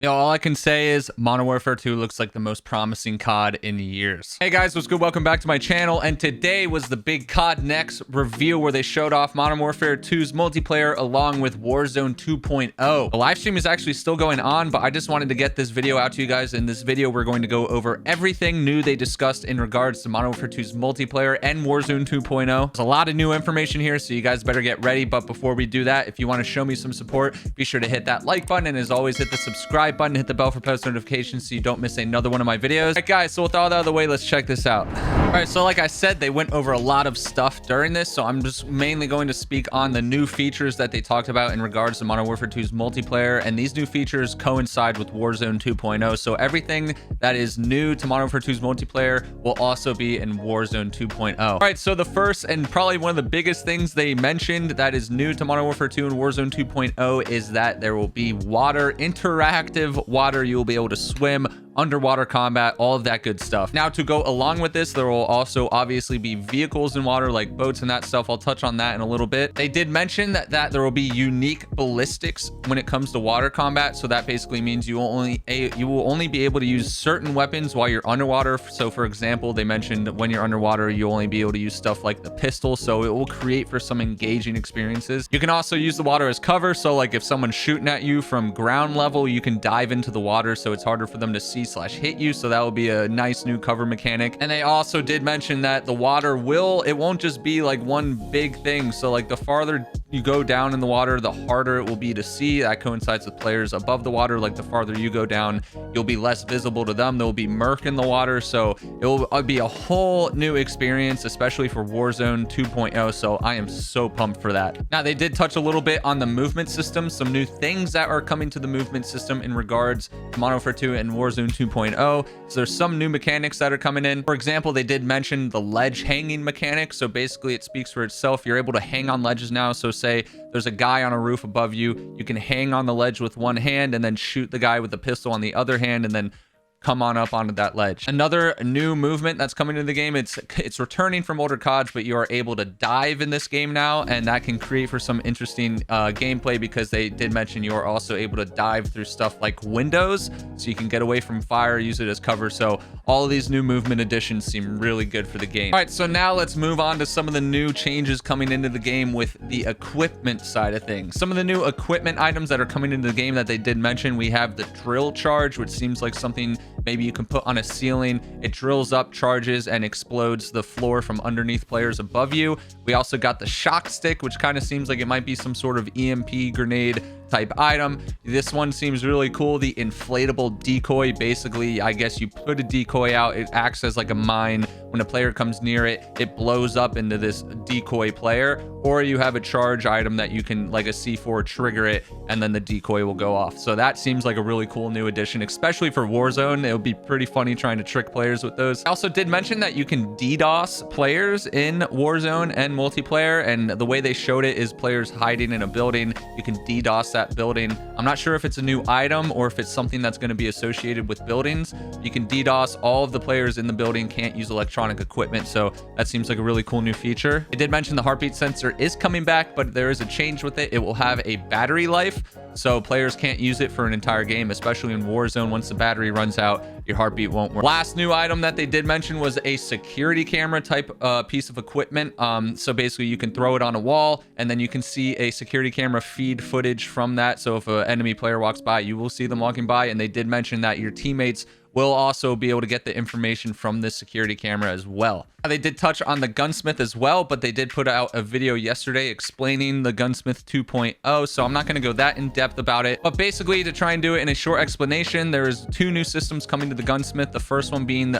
Yo, all I can say is Modern Warfare 2 looks like the most promising COD in years. Hey guys, what's good? Welcome back to my channel. And today was the big COD Next reveal where they showed off Modern Warfare 2's multiplayer along with Warzone 2.0. The live stream is actually still going on, but I just wanted to get this video out to you guys. In this video, we're going to go over everything new they discussed in regards to Modern Warfare 2's multiplayer and Warzone 2.0. There's a lot of new information here, so you guys better get ready. But before we do that, if you want to show me some support, be sure to hit that like button, and as always, hit the subscribe button, hit the bell for post notifications so you don't miss another one of my videos. All right, guys, so with all that out of the way, let's check this out. All right, so like I said, they went over a lot of stuff during this, so I'm just mainly going to speak on the new features that they talked about in regards to Modern Warfare 2's multiplayer, and these new features coincide with Warzone 2.0, so everything that is new to Modern Warfare 2's multiplayer will also be in Warzone 2.0. All right, so the first and probably one of the biggest things they mentioned that is new to Modern Warfare 2 and Warzone 2.0 is that there will be water, interactive water. You will be able to swim, underwater combat, all of that good stuff. Now, to go along with this, there will also obviously be vehicles in water like boats and that stuff. I'll touch on that in a little bit. They did mention that there will be unique ballistics when it comes to water combat, so that basically means you will only be able to use certain weapons while you're underwater. So for example, they mentioned when you're underwater, you'll only be able to use stuff like the pistol, so it will create for some engaging experiences. You can also use the water as cover, so like if someone's shooting at you from ground level, you can dive into the water so it's harder for them to see/hit you, so that will be a nice new cover mechanic. And they also did mention that the water it won't just be like one big thing, so like the farther you go down in the water, the harder it will be to see. That coincides with players above the water. Like the farther you go down, you'll be less visible to them. There will be murk in the water, so it will be a whole new experience, especially for Warzone 2.0, so I am so pumped for that. Now, they did touch a little bit on the movement system, some new things that are coming to the movement system in regards to Modern Warfare 2 and Warzone 2.0. So there's some new mechanics that are coming in. For example, they did mention the ledge hanging mechanic, so basically it speaks for itself. You're able to hang on ledges now, so say there's a guy on a roof above you, you can hang on the ledge with one hand and then shoot the guy with the pistol on the other hand and then come on up onto that ledge. Another new movement that's coming into the game, it's returning from older CODs, but you are able to dive in this game now, and that can create for some interesting gameplay, because they did mention you are also able to dive through stuff like windows, so you can get away from fire, use it as cover. So all of these new movement additions seem really good for the game. All right, so now let's move on to some of the new changes coming into the game with the equipment side of things. Some of the new equipment items that are coming into the game that they did mention, we have the drill charge, which seems like something maybe you can put on a ceiling. It drills up, charges, and explodes the floor from underneath players above you. We also got the shock stick, which kind of seems like it might be some sort of EMP grenade type item. This one seems really cool. The inflatable decoy, basically, I guess you put a decoy out, it acts as like a mine. When a player comes near it, it blows up into this decoy player. Or you have a charge item that you can, like a C4, trigger it, and then the decoy will go off. So that seems like a really cool new addition, especially for Warzone. It would be pretty funny trying to trick players with those. I also did mention that you can DDoS players in Warzone and multiplayer, and the way they showed it is players hiding in a building. You can DDoS that building. I'm not sure if it's a new item or if it's something that's going to be associated with buildings. You can DDoS all of the players in the building, can't use electronic equipment, so that seems like a really cool new feature. It did mention the heartbeat sensor is coming back, but there is a change with it. It will have a battery life, so players can't use it for an entire game, especially in Warzone. Once the battery runs out, your heartbeat won't work. Last new item that they did mention was a security camera type piece of equipment. So basically you can throw it on a wall and then you can see a security camera feed footage from that. So if an enemy player walks by, you will see them walking by. And they did mention that your teammates will also be able to get the information from this security camera as well. They did touch on the Gunsmith as well, but they did put out a video yesterday explaining the Gunsmith 2.0, so I'm not going to go that in depth about it. But basically, to try and do it in a short explanation, there's two new systems coming to the Gunsmith. The first one being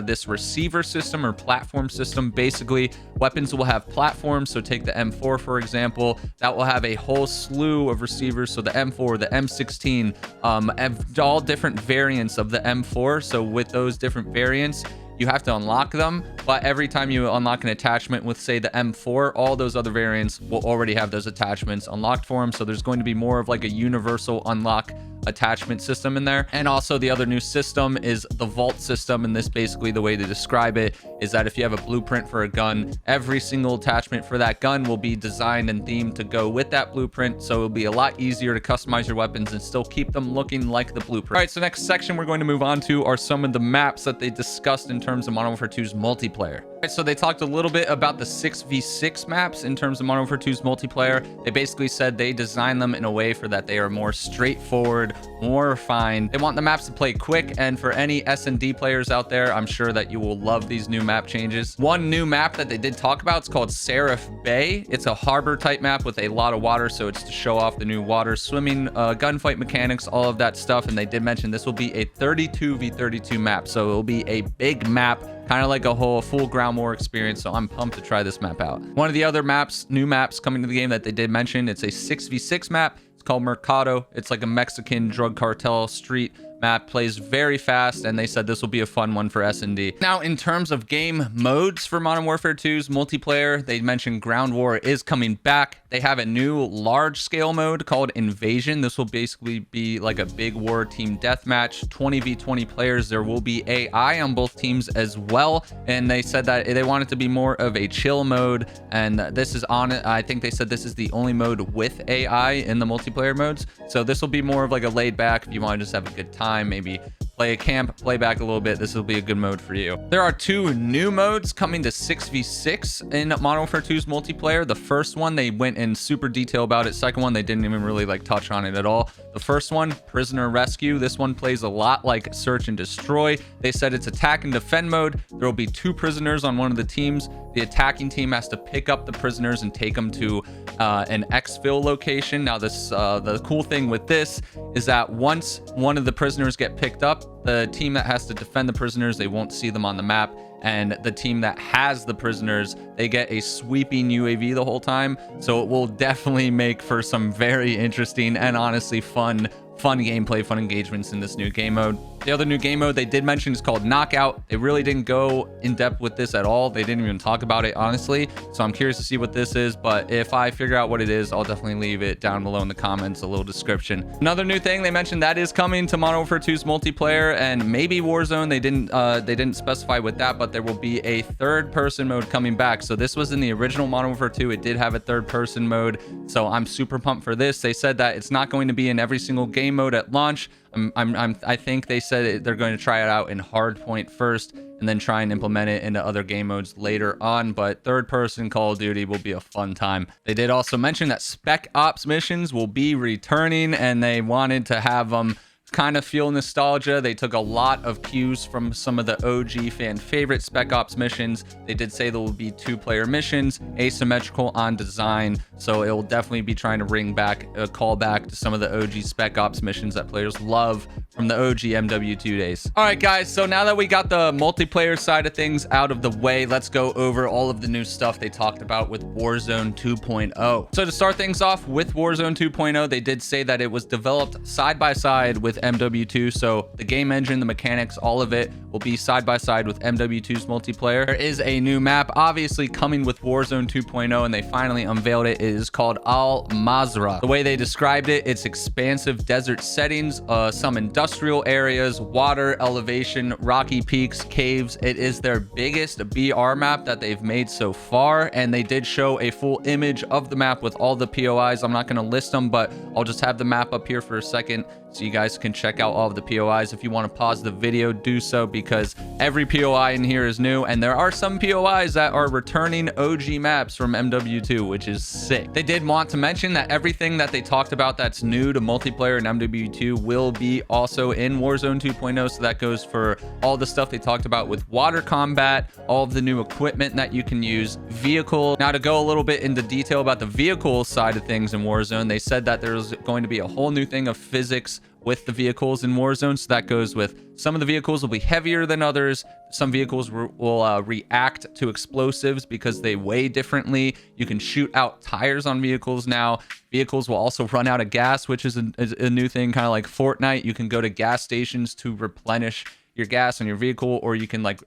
this receiver system or platform system. Basically, weapons will have platforms, so take the M4 for example. That will have a whole slew of receivers, so the M4, the M16, all different variants of the M4. So with those different variants, you have to unlock them, but every time you unlock an attachment with, say, the M4, all those other variants will already have those attachments unlocked for them. So there's going to be more of like a universal unlock attachment system in there. And also the other new system is the vault system, and this basically, the way to describe it is that if you have a blueprint for a gun, every single attachment for that gun will be designed and themed to go with that blueprint, so it'll be a lot easier to customize your weapons and still keep them looking like the blueprint. All right, so next section we're going to move on to are some of the maps that they discussed in terms of Modern Warfare 2's multiplayer. All right, so they talked a little bit about the 6v6 maps in terms of Modern Warfare 2's multiplayer. They basically said they designed them in a way for that they are more straightforward, more refined. They want the maps to play quick, and for any S&D players out there, I'm sure that you will love these new map changes. One new map that they did talk about, it's called Serif Bay. It's a harbor type map with a lot of water, so it's to show off the new water swimming, gunfight mechanics, all of that stuff. And they did mention this will be a 32v32 map, so it'll be a big map, kind of like a whole full ground war experience. So I'm pumped to try this map out. One of the other maps, new maps coming to the game that they did mention, it's a 6v6 map. It's called Mercado. It's like a Mexican drug cartel street map, plays very fast, and they said this will be a fun one for S&D. Now, in terms of game modes for Modern Warfare 2's multiplayer, they mentioned ground war is coming back. They have a new large scale mode called Invasion. This will basically be like a big war team deathmatch, 20v20 players. There will be AI on both teams as well, and they said that they want it to be more of a chill mode, and this is on it. I think they said this is the only mode with AI in the multiplayer modes, so this will be more of like a laid back, if you want to just have a good time, maybe play a camp, play back a little bit, this will be a good mode for you. There are two new modes coming to 6v6 in Modern Warfare 2's multiplayer. The first one, they went in super detail about it. Second one, they didn't even really like touch on it at all. The first one, prisoner rescue. This one plays a lot like search and destroy. They said it's attack and defend mode. There will be 2 prisoners on one of the teams. The attacking team has to pick up the prisoners and take them to an exfil location. Now, this the cool thing with this is that once one of the prisoners get picked up, the team that has to defend the prisoners, they won't see them on the map, and the team that has the prisoners, they get a sweeping UAV the whole time. So it will definitely make for some very interesting and honestly fun gameplay, fun engagements in this new game mode. The other new game mode they did mention is called Knockout. They really didn't go in depth with this at all. They didn't even talk about it, honestly. So I'm curious to see what this is, but if I figure out what it is, I'll definitely leave it down below in the comments, a little description. Another new thing they mentioned that is coming to Modern Warfare 2's multiplayer, and maybe Warzone. They didn't specify with that, but there will be a third-person mode coming back. So this was in the original Modern Warfare 2. It did have a third-person mode, so I'm super pumped for this. They said that it's not going to be in every single game mode at launch. I think they said they're going to try it out in Hardpoint first and then try and implement it into other game modes later on, but third person Call of Duty will be a fun time. They did also mention that Spec Ops missions will be returning, and they wanted to have them kind of feel nostalgia. They took a lot of cues from some of the OG fan favorite Spec Ops missions. They did say there will be 2-player missions, asymmetrical on design, so it will definitely be trying to bring back a callback to some of the OG Spec Ops missions that players love from the OG MW2 days. All right, guys, so now that we got the multiplayer side of things out of the way, let's go over all of the new stuff they talked about with Warzone 2.0. So to start things off with Warzone 2.0, they did say that it was developed side by side with MW2, so the game engine, the mechanics, all of it will be side by side with MW2's multiplayer. There is a new map obviously coming with Warzone 2.0, and they finally unveiled it. It is called Al Mazrah. The way they described it, it's expansive desert settings, some industrial areas, water, elevation, rocky peaks, caves. It is their biggest BR map that they've made so far, and they did show a full image of the map with all the POIs. I'm not going to list them, but I'll just have the map up here for a second so you guys can check out all of the POIs. If you want to pause the video, do so, because every POI in here is new, and there are some POIs that are returning OG maps from MW2, which is sick. They did want to mention that everything that they talked about that's new to multiplayer in MW2 will be also in Warzone 2.0, so that goes for all the stuff they talked about with water combat, all of the new equipment that you can use, vehicle. Now, to go a little bit into detail about the vehicle side of things in Warzone, they said that there's going to be a whole new thing of physics with the vehicles in Warzone. So that goes with some of the vehicles will be heavier than others. Some vehicles will react to explosives because they weigh differently. You can shoot out tires on vehicles now. Vehicles will also run out of gas, which is a new thing, kind of like Fortnite. You can go to gas stations to replenish your gas on your vehicle, or you can like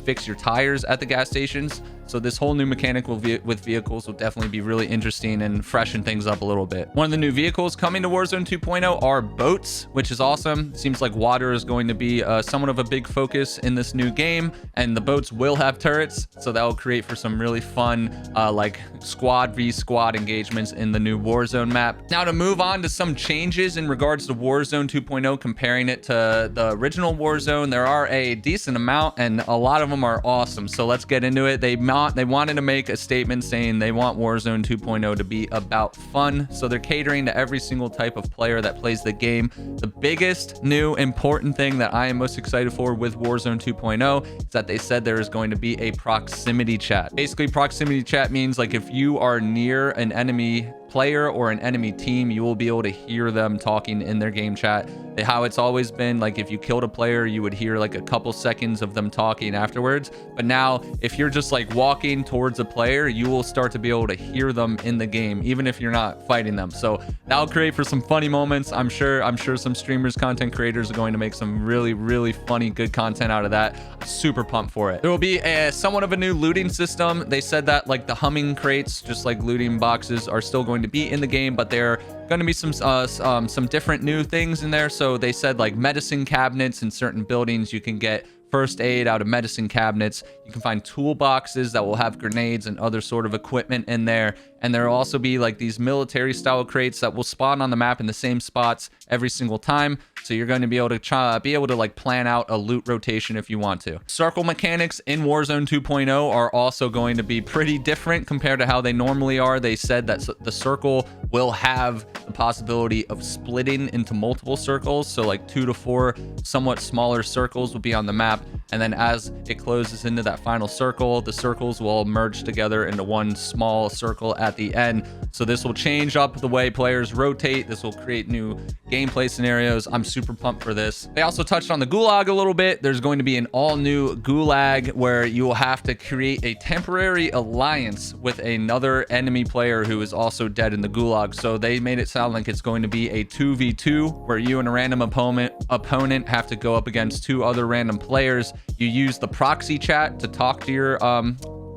fix your tires at the gas stations. So this whole new mechanic with vehicles will definitely be really interesting and freshen things up a little bit. One of the new vehicles coming to Warzone 2.0 are boats, which is awesome. Seems like water is going to be somewhat of a big focus in this new game, and the boats will have turrets, so that will create for some really fun like squad v squad engagements in the new Warzone map. Now to move on to some changes in regards to Warzone 2.0, comparing it to the original Warzone, there are a decent amount and a lot of them are awesome. So let's get into it. They wanted to make a statement saying they want Warzone 2.0 to be about fun, so they're catering to every single type of player that plays the game. The biggest new important thing that I am most excited for with Warzone 2.0 is that they said there is going to be a proximity chat. Basically, proximity chat means like if you are near an enemy player or an enemy team, you will be able to hear them talking in their game chat. How it's always been, like if you killed a player, you would hear like a couple seconds of them talking afterwards. But now if you're just like walking towards a player, you will start to be able to hear them in the game, even if you're not fighting them. So that'll create for some funny moments. I'm sure some streamers, content creators are going to make some really funny, good content out of that. I'm super pumped for it. There will be somewhat of a new looting system. They said that like the humming crates, just like looting boxes, are still going to be in the game, but they're going to be some different new things in there. So they said like medicine cabinets in certain buildings, you can get first aid out of medicine cabinets. You can find toolboxes that will have grenades and other sort of equipment in there. And there will also be like these military style crates that will spawn on the map in the same spots every single time. So you're going to be able to like plan out a loot rotation if you want to. Circle mechanics in Warzone 2.0 are also going to be pretty different compared to how they normally are. They said that the circle will have the possibility of splitting into multiple circles. So like 2 to 4 somewhat smaller circles will be on the map. And then as it closes into that final circle, the circles will merge together into one small circle at the end. So this will change up the way players rotate. This will create new gameplay scenarios. I'm super pumped for this. They also touched on the Gulag a little bit. There's going to be an all new Gulag where you will have to create a temporary alliance with another enemy player who is also dead in the Gulag. So they made it sound like it's going to be a 2v2 where you and a random opponent have to go up against 2 other random players. You use the proxy chat to talk to your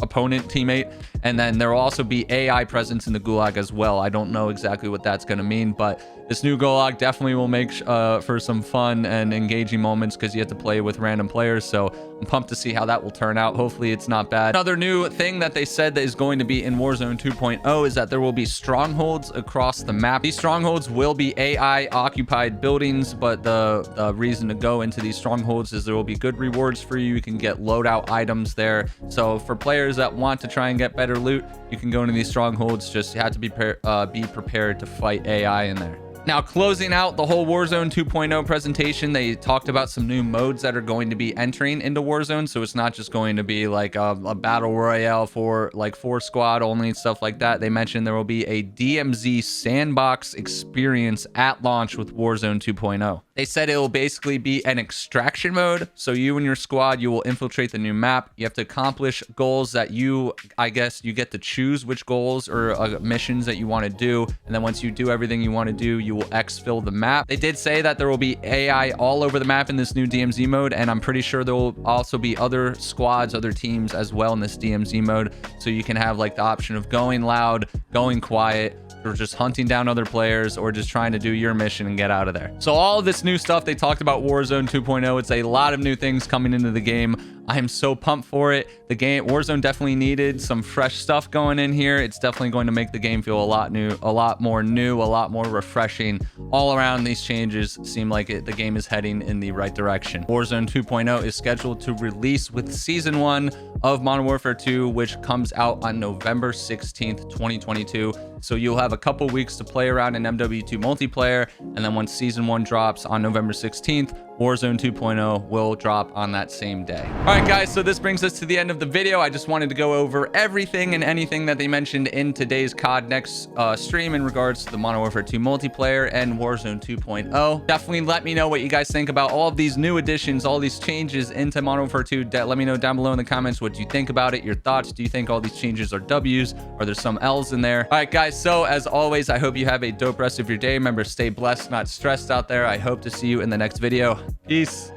opponent teammate, and then there will also be AI presence in the Gulag as well. I don't know exactly what that's going to mean, but this new Gulag definitely will make for some fun and engaging moments because you have to play with random players. So I'm pumped to see how that will turn out. Hopefully it's not bad. Another new thing that they said that is going to be in Warzone 2.0 is that there will be strongholds across the map. These strongholds will be AI occupied buildings, but the reason to go into these strongholds is there will be good rewards for you. You can get loadout items there. So for players that want to try and get better loot, you can go into these strongholds. Just you have to be prepared to fight AI in there. Now, closing out the whole Warzone 2.0 presentation, they talked about some new modes that are going to be entering into Warzone. So it's not just going to be like a battle royale for like 4 squad only and stuff like that. They mentioned there will be a DMZ sandbox experience at launch with Warzone 2.0. They said it will basically be an extraction mode. So you and your squad, you will infiltrate the new map. You have to accomplish goals that I guess you get to choose which goals or missions that you want to do. And then once you do everything you want to do, you will exfil the map. They did say that there will be AI all over the map in this new DMZ mode, and I'm pretty sure there will also be other squads, other teams as well in this DMZ mode. So you can have like the option of going loud, going quiet, or just hunting down other players, or just trying to do your mission and get out of there. So all of this new stuff they talked about Warzone 2.0. It's a lot of new things coming into the game. I am so pumped for it. The game Warzone definitely needed some fresh stuff going in here. It's definitely going to make the game feel a lot more refreshing. All around, these changes seem like the game is heading in the right direction. Warzone 2.0 is scheduled to release with Season 1 of Modern Warfare 2, which comes out on November 16th, 2022. So you'll have a couple weeks to play around in MW2 multiplayer, and then once Season 1 drops on November 16th, Warzone 2.0 will drop on that same day. All right, guys, so this brings us to the end of the video. I just wanted to go over everything and anything that they mentioned in today's COD Next stream in regards to the Modern Warfare 2 multiplayer and Warzone 2.0. Definitely let me know what you guys think about all of these new additions, all these changes into Modern Warfare 2. Let me know down below in the comments what you think about it, your thoughts. Do you think all these changes are W's? Are there some L's in there? All right, guys, so as always, I hope you have a dope rest of your day. Remember, stay blessed, not stressed out there. I hope to see you in the next video. Peace.